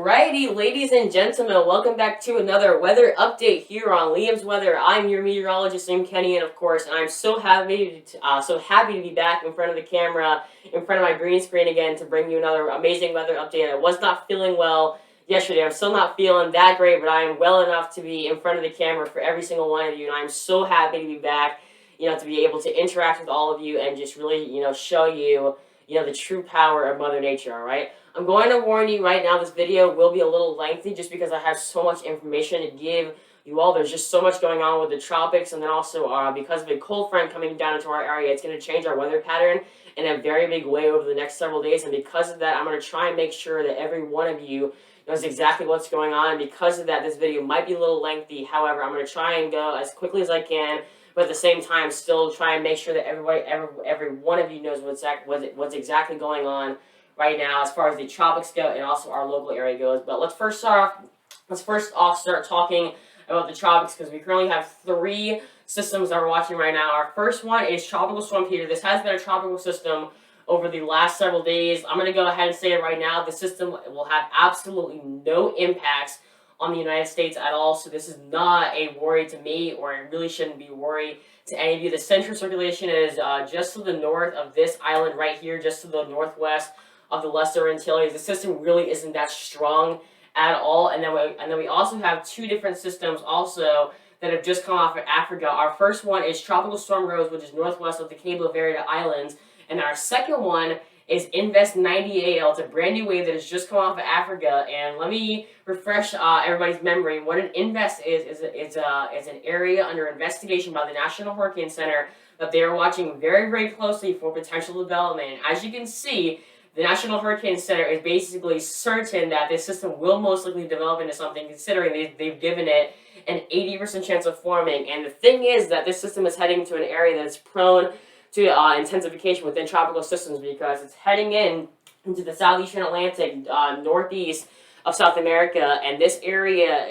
Alrighty, ladies and gentlemen, welcome back to another weather update here on Liam's Weather. I'm your meteorologist, named Kenny, and of course, I'm so happy to be back in front of the camera, in front of my green screen again, to bring you another amazing weather update. I was not feeling well yesterday. I'm still not feeling that great, but I am well enough to be in front of the camera for every single one of you, and I'm so happy to be back. To be able to interact with all of you and just really, show you, the true power of Mother Nature. All right. I'm going to warn you right now, this video will be a little lengthy just because I have so much information to give you all. There's just so much going on with the tropics, and then also because of a cold front coming down into our area, it's going to change our weather pattern in a very big way over the next several days, and because of that, I'm going to try and make sure that every one of you knows exactly what's going on, and because of that, this video might be a little lengthy. However, I'm going to try and go as quickly as I can, but at the same time, still try and make sure that every one of you knows what's exactly going on right now as far as the tropics go and also our local area goes. But let's first off start talking about the tropics, because we currently have three systems that we're watching right now. Our first one is Tropical Storm Peter. This has been a tropical system over the last several days. I'm going to go ahead and say it right now. The system will have absolutely no impacts on the United States at all, so this is not a worry to me, or it really shouldn't be a worry to any of you. The central circulation is just to the north of this island right here, just to the northwest of the Lesser Antilles. The system really isn't that strong at all, and then we also have two different systems also that have just come off of Africa. Our first one is Tropical Storm Rose, which is northwest of the Cabo Verde Islands, and our second one is Invest 98L. It's a brand new wave that has just come off of Africa, and let me refresh everybody's memory. What an invest is an area under investigation by the National Hurricane Center that they are watching very, very closely for potential development. And as you can see, the National Hurricane Center is basically certain that this system will most likely develop into something, considering they've given it an 80% chance of forming. And the thing is that this system is heading to an area that's prone to intensification within tropical systems, because it's heading into the southeastern Atlantic, northeast of South America, and this area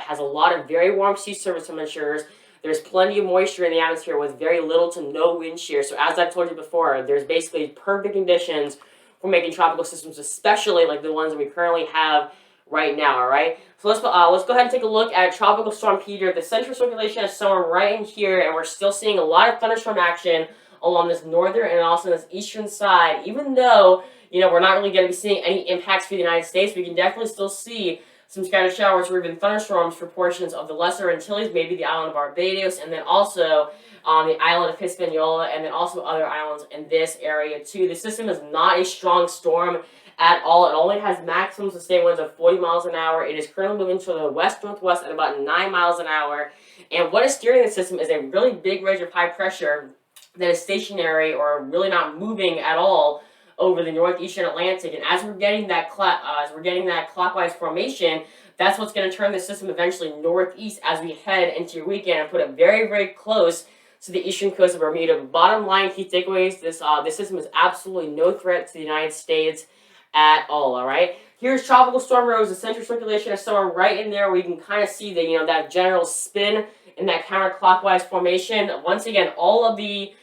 has a lot of very warm sea surface temperatures. There's plenty of moisture in the atmosphere with very little to no wind shear. So as I've told you before, there's basically perfect conditions for making tropical systems, especially like the ones that we currently have right now. All right, so let's go ahead and take a look at Tropical Storm Peter. The central circulation is somewhere right in here, and we're still seeing a lot of thunderstorm action along this northern and also this eastern side. Even though, we're not really going to be seeing any impacts for the United States, we can definitely still see some scattered showers or even thunderstorms for portions of the Lesser Antilles, maybe the island of Barbados, and then also the island of Hispaniola, and then also other islands in this area too. The system is not a strong storm at all. It only has maximum sustained winds of 40 miles an hour. It is currently moving to the west-northwest at about 9 miles an hour. And what is steering the system is a really big ridge of high pressure that is stationary or really not moving at all over the northeastern Atlantic. And as we're getting that clockwise formation, that's what's going to turn the system eventually northeast as we head into your weekend and put it very, very close to the eastern coast of Bermuda. Bottom line, key takeaways: this system is absolutely no threat to the United States at all. All right. Here's Tropical Storm Rose. The central circulation is somewhere right in there where you can kind of see the that general spin in that counterclockwise formation. Once again, all of the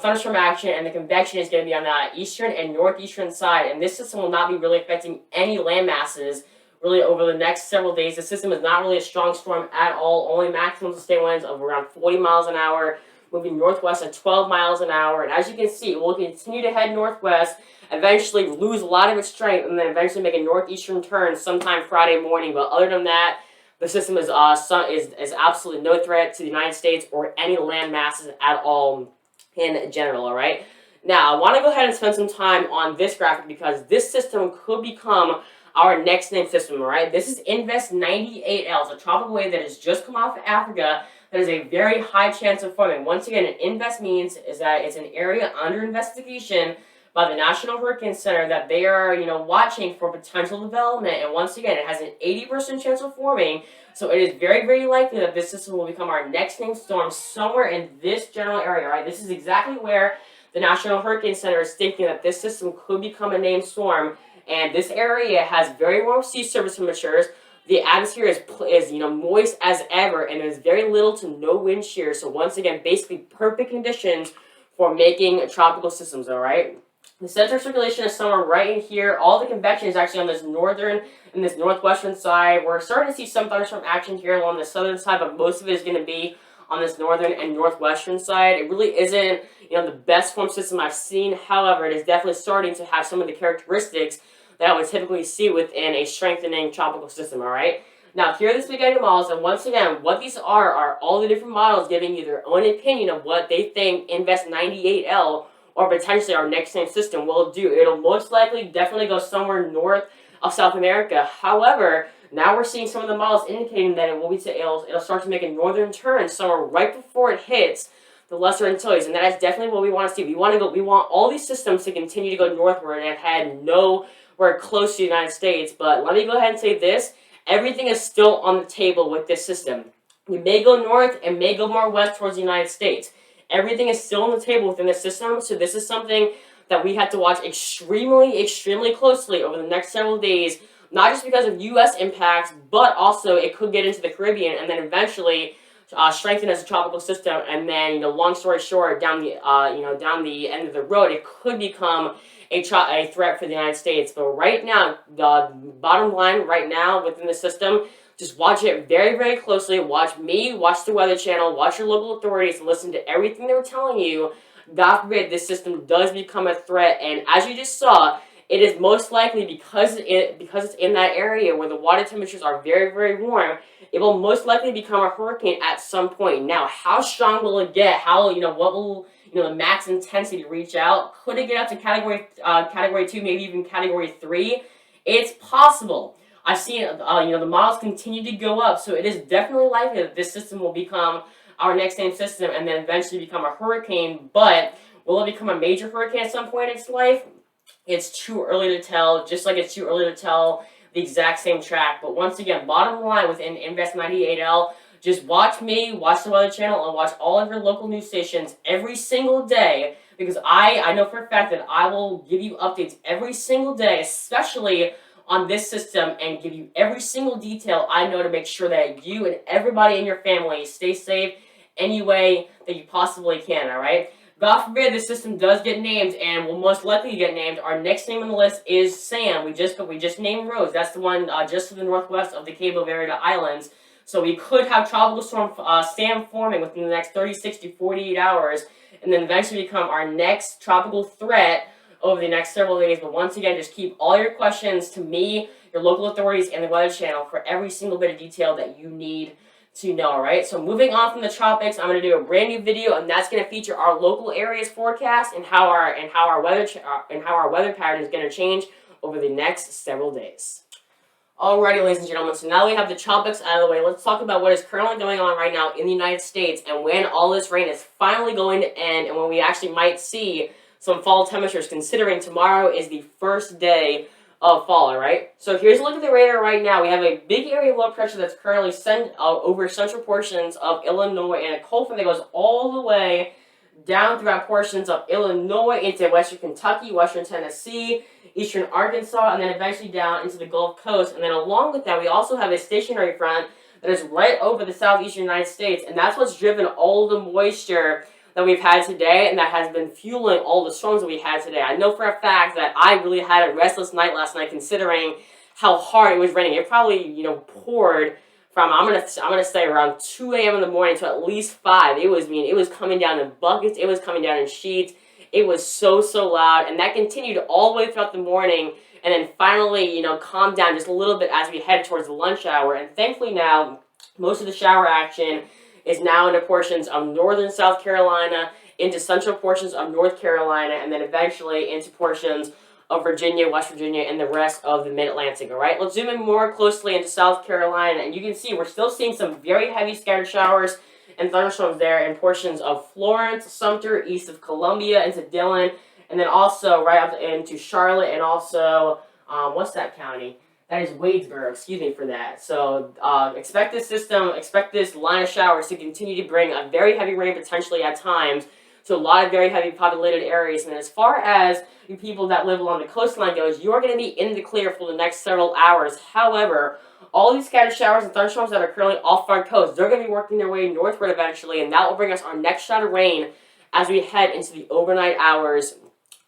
thunderstorm action and the convection is going to be on the eastern and northeastern side, and this system will not be really affecting any land masses really over the next several days. The system is not really a strong storm at all, only maximum sustained winds of around 40 miles an hour, moving northwest at 12 miles an hour, and as you can see, it will continue to head northwest, eventually lose a lot of its strength, and then eventually make a northeastern turn sometime Friday morning. But other than that, the system is absolutely no threat to the United States or any land masses at all in general. All right. Now, I want to go ahead and spend some time on this graphic because this system could become our next named system. All right. This is Invest 98L. It's a tropical wave that has just come off of Africa that has a very high chance of forming. Once again, an invest means is that it's an area under investigation by the National Hurricane Center that they are, watching for potential development. And once again, it has an 80% chance of forming. So it is very, very likely that this system will become our next named storm somewhere in this general area. Right? This is exactly where the National Hurricane Center is thinking that this system could become a named storm. And this area has very warm sea surface temperatures. The atmosphere is moist as ever, and there's very little to no wind shear. So once again, basically perfect conditions for making tropical systems. All right. The center of circulation is somewhere right in here. All the convection is actually on this northern and this northwestern side. We're starting to see some thunderstorm action here along the southern side, but most of it is going to be on this northern and northwestern side. It really isn't, the best form system I've seen. However, it is definitely starting to have some of the characteristics that I would typically see within a strengthening tropical system, all right? Now, here are the spaghetti models, and once again, what these are all the different models giving you their own opinion of what they think Invest 98L or potentially our next same system will do. It'll most likely definitely go somewhere north of South America. However, now we're seeing some of the models indicating that it'll start to make a northern turn somewhere right before it hits the Lesser Antilles, and that is definitely what we want to see. We want all these systems to continue to go northward and head nowhere close to the United States. But let me go ahead and say this: everything is still on the table with this system. We may go north and may go more west towards the United States. Everything is still on the table within the system, so this is something that we have to watch extremely, extremely closely over the next several days, not just because of U.S. impacts, but also it could get into the Caribbean and then eventually strengthen as a tropical system, and then, long story short, down the end of the road, it could become a threat for the United States. But right now, the bottom line right now within the system, just watch it very, very closely. Watch me, watch the Weather Channel, watch your local authorities, and listen to everything they're telling you. God forbid this system does become a threat. And as you just saw, it is most likely because it's in that area where the water temperatures are very, very warm, it will most likely become a hurricane at some point. Now, how strong will it get? What will the max intensity reach out? Could it get up to category 2, maybe even category 3? It's possible. I've seen, the models continue to go up, so it is definitely likely that this system will become our next name system and then eventually become a hurricane. But will it become a major hurricane at some point in its life? It's too early to tell, just like it's too early to tell the exact same track. But once again, bottom line within Invest 98L, just watch me, watch the Weather Channel, and watch all of your local news stations every single day, because I know for a fact that I will give you updates every single day, especially on this system, and give you every single detail I know to make sure that you and everybody in your family stay safe any way that you possibly can, all right? God forbid this system does get named, and will most likely get named. Our next name on the list is Sam. We just named Rose. That's the one just to the northwest of the Cabo Verde Islands. So we could have tropical storm Sam forming within the next 36 to 48 hours, and then eventually become our next tropical threat over the next several days. But once again, just keep all your questions to me, your local authorities, and the Weather Channel for every single bit of detail that you need to know, all right? So moving on from the tropics, I'm going to do a brand new video, and that's going to feature our local areas forecast and how our weather pattern is going to change over the next several days. Alrighty, ladies and gentlemen, so now we have the tropics out of the way. Let's talk about what is currently going on right now in the United States and when all this rain is finally going to end and when we actually might see some fall temperatures, considering tomorrow is the first day of fall, alright? So here's a look at the radar right now. We have a big area of low pressure that's currently over central portions of Illinois, and a cold front that goes all the way down throughout portions of Illinois into western Kentucky, western Tennessee, eastern Arkansas, and then eventually down into the Gulf Coast. And then along with that, we also have a stationary front that is right over the southeastern United States, and that's what's driven all the moisture that we've had today, and that has been fueling all the storms that we had today. I know for a fact that I really had a restless night last night, considering how hard it was raining. It probably, poured from I'm gonna say around 2 a.m. in the morning to at least 5. It was coming down in buckets. It was coming down in sheets. It was so loud, and that continued all the way throughout the morning, and then finally, calmed down just a little bit as we head towards the lunch hour. And thankfully now, most of the shower action is now into portions of northern South Carolina, into central portions of North Carolina, and then eventually into portions of Virginia, West Virginia, and the rest of the Mid-Atlantic, all right? Let's zoom in more closely into South Carolina, and you can see we're still seeing some very heavy scattered showers and thunderstorms there in portions of Florence, Sumter, east of Columbia, into Dillon, and then also right up into Charlotte, and also, what's that county? That is Wadesboro, excuse me for that. So expect this line of showers to continue to bring a very heavy rain potentially at times to a lot of very heavy populated areas. And as far as you people that live along the coastline goes, you're going to be in the clear for the next several hours. However, all these scattered showers and thunderstorms that are currently off our coast, they're going to be working their way northward eventually, and that will bring us our next shot of rain as we head into the overnight hours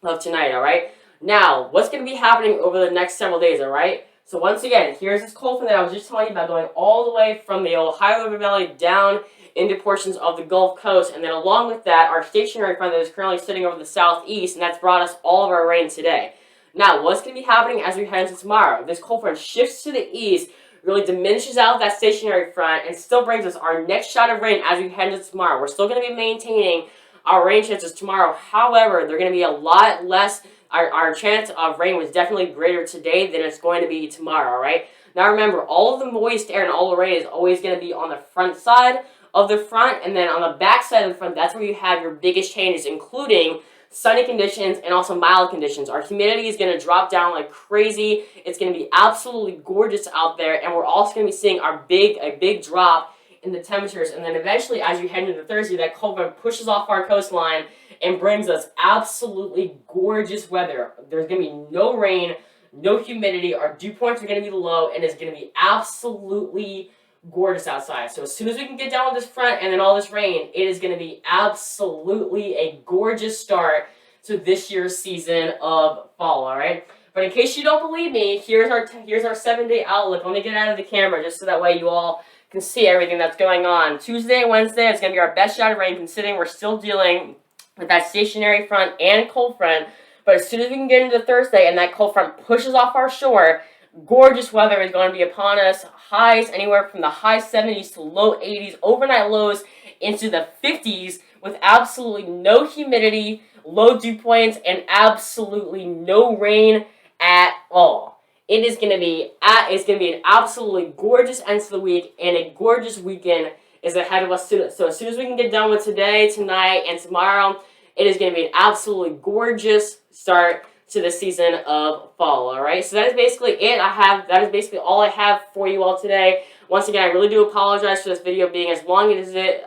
of tonight, all right? Now, what's going to be happening over the next several days, all right? So once again, here's this cold front that I was just telling you about going all the way from the Ohio River Valley down into portions of the Gulf Coast, and then along with that, our stationary front that is currently sitting over the southeast, and that's brought us all of our rain today. Now, what's going to be happening as we head into tomorrow? This cold front shifts to the east, really diminishes out that stationary front, and still brings us our next shot of rain as we head into tomorrow. We're still going to be maintaining our rain chances tomorrow. However, they're going to be a lot less. Our chance of rain was definitely greater today than it's going to be tomorrow, all right? Now remember, all of the moist air and all the rain is always going to be on the front side of the front, and then on the back side of the front, that's where you have your biggest changes, including sunny conditions and also mild conditions. Our humidity is going to drop down like crazy. It's going to be absolutely gorgeous out there, and we're also going to be seeing a big drop in the temperatures, and then eventually as you head into Thursday, that cold front pushes off our coastline and brings us absolutely gorgeous weather. There's going to be no rain, no humidity, our dew points are going to be low, and it's going to be absolutely gorgeous outside. So as soon as we can get down with this front and then all this rain, it is going to be absolutely a gorgeous start to this year's season of fall, all right? But in case you don't believe me, here's our 7-day outlook. Let me get out of the camera just so that way you all can see everything that's going on. Tuesday and Wednesday, it's going to be our best shot of rain, considering we're still dealing with that stationary front and cold front. But as soon as we can get into Thursday and that cold front pushes off our shore, gorgeous weather is going to be upon us. Highs anywhere from the high 70s to low 80s, overnight lows into the 50s with absolutely no humidity, low dew points, and absolutely no rain at all. It is going to be an absolutely gorgeous end to the week, and a gorgeous weekend is ahead of us. So as soon as we can get done with today, tonight, and tomorrow, it is going to be an absolutely gorgeous start to the season of fall. All right, so that is basically it. That is basically all I have for you all today. Once again, I really do apologize for this video being as long as it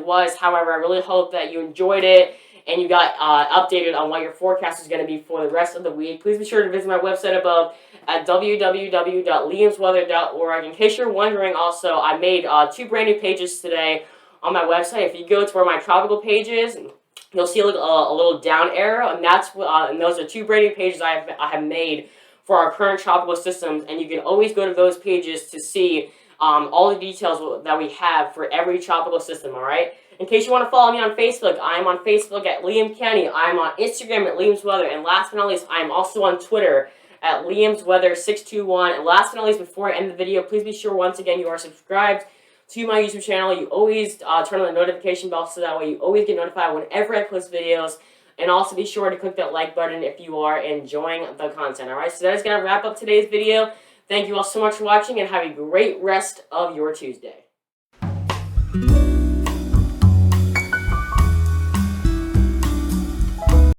was. However, I really hope that you enjoyed it and you got updated on what your forecast is going to be for the rest of the week. Please be sure to visit my website above at www.liamsweather.org. In case you're wondering, also, I made 2 brand new pages today on my website. If you go to where my tropical page is, you'll see a little down arrow, and those are 2 brand new pages I have made for our current tropical systems, and you can always go to those pages to see all the details that we have for every tropical system, all right? In case you want to follow me on Facebook, I am on Facebook at Liam Kenny. I'm on Instagram at Liam's Weather. And last but not least, I am also on Twitter at Liam's Weather 621. And last but not least, before I end the video, please be sure once again you are subscribed to my YouTube channel. You always turn on the notification bell so that way you always get notified whenever I post videos. And also be sure to click that like button if you are enjoying the content. Alright, so that is going to wrap up today's video. Thank you all so much for watching, and have a great rest of your Tuesday.